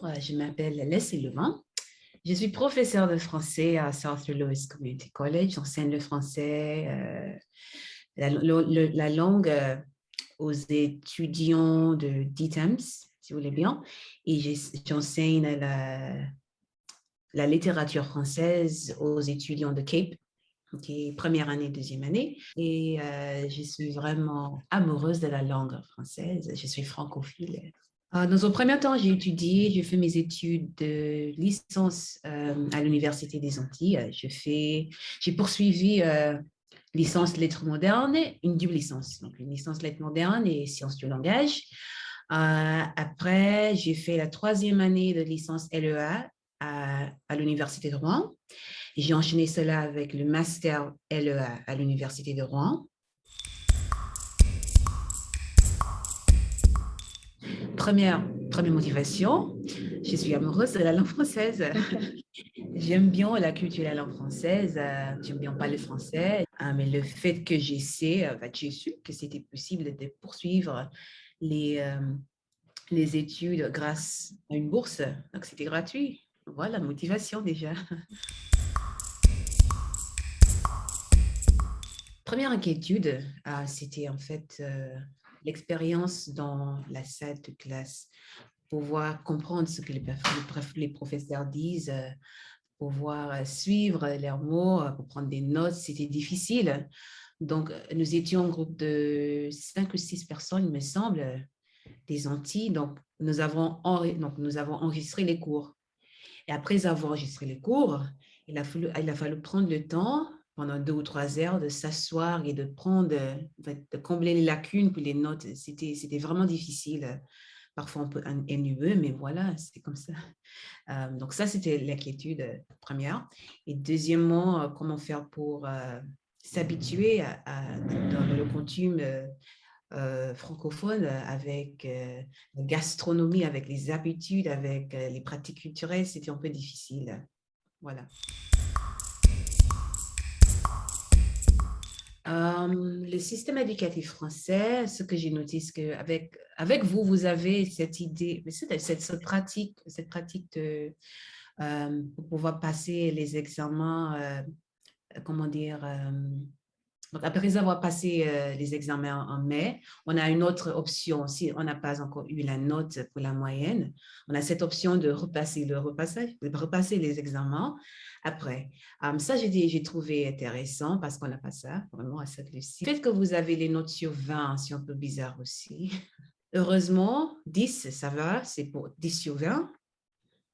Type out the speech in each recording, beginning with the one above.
Bonjour, je m'appelle Leslie Levin. Je suis professeure de français à South Louis Community College. J'enseigne le français, la langue aux étudiants de DTEMS, si vous voulez bien. Et j'enseigne la littérature française aux étudiants de Cape, qui est première année, deuxième année. Et je suis vraiment amoureuse de la langue française. Je suis francophile. Dans un premier temps, j'ai fait mes études de licence à l'Université des Antilles. J'ai poursuivi licence lettres modernes, une double licence, donc une licence lettres modernes et sciences du langage. Après, j'ai fait la troisième année de licence LEA à l'Université de Rouen. J'ai enchaîné cela avec le master LEA à l'Université de Rouen. Première motivation, je suis amoureuse de la langue française. J'aime bien la culture de la langue française, j'aime bien parler français, mais le fait que j'ai su que c'était possible de poursuivre les études grâce à une bourse, donc c'était gratuit. Voilà, motivation déjà. Première inquiétude, c'était en fait l'expérience dans la salle de classe, pouvoir comprendre ce que les professeurs disent, pouvoir suivre leurs mots, pour prendre des notes, c'était difficile. Donc, nous étions un groupe de 5 ou 6 personnes, il me semble, des Antilles. Donc, nous avons enregistré les cours. Et après avoir enregistré les cours, il a fallu prendre le temps, pendant 2 ou 3 heures, de s'asseoir et de combler les lacunes pour les notes. C'était vraiment difficile, parfois un peu ennuyeux, mais voilà, c'est comme ça. Donc ça, c'était l'inquiétude première. Et deuxièmement, comment faire pour s'habituer dans le contenu francophone avec la gastronomie, avec les habitudes, avec les pratiques culturelles, c'était un peu difficile. Voilà. Le système éducatif français, ce que j'ai noté, c'est qu'avec vous, vous avez cette idée, cette pratique pour pouvoir passer les examens, comment dire, donc après avoir passé les examens en mai, on a une autre option. Si on n'a pas encore eu la note pour la moyenne, on a cette option de repasser les examens après. Ça, j'ai trouvé intéressant parce qu'on n'a pas ça vraiment à cette lucie. Le fait que vous avez les notes sur 20, c'est un peu bizarre aussi. Heureusement, 10, ça va, c'est pour 10 sur 20,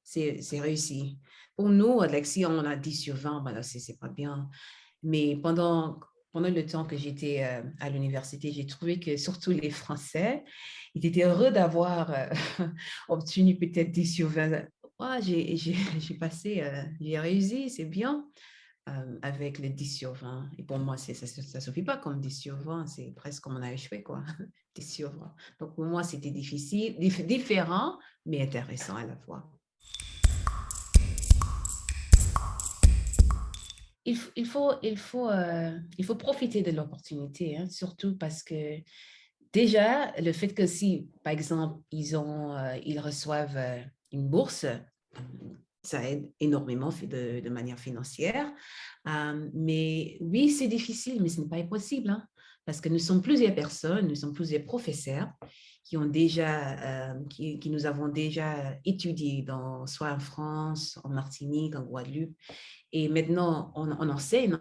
c'est réussi. Pour nous, Alexis, on a 10 sur 20, ben c'est pas bien. Mais pendant le temps que j'étais à l'université, j'ai trouvé que surtout les Français, ils étaient heureux d'avoir obtenu peut-être 10 sur 20. Ouais, j'ai passé, j'ai réussi, c'est bien, avec les 10 sur 20. Et pour moi, ça ne suffit pas comme 10 sur 20, c'est presque comme on a échoué, quoi. 10 sur 20. Donc pour moi, c'était difficile, différent, mais intéressant à la fois. Il faut profiter de l'opportunité, hein, surtout parce que déjà, le fait que si, par exemple, ils reçoivent une bourse, ça aide énormément de manière financière. Mais oui, c'est difficile, mais ce n'est pas impossible, hein, parce que nous sommes plusieurs personnes, nous sommes plusieurs professeurs qui nous avons déjà étudié soit en France, en Martinique, en Guadeloupe. Et maintenant, on enseigne,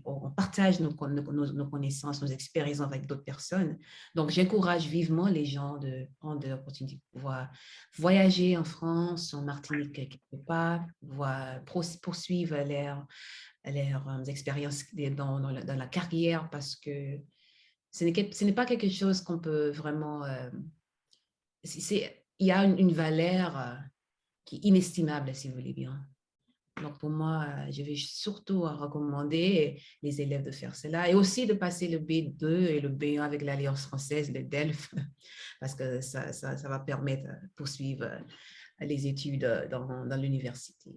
on partage nos connaissances, nos expériences avec d'autres personnes. Donc, j'encourage vivement les gens de prendre l'opportunité de pouvoir voyager en France, en Martinique, quelque part, poursuivre leurs expériences dans la carrière parce que ce n'est pas quelque chose qu'on peut vraiment... il y a une valeur qui est inestimable, si vous voulez bien. Donc, pour moi, je vais surtout recommander les élèves de faire cela et aussi de passer le B2 et le B1 avec l'Alliance française, le DELF, parce que ça va permettre de poursuivre les études dans l'université.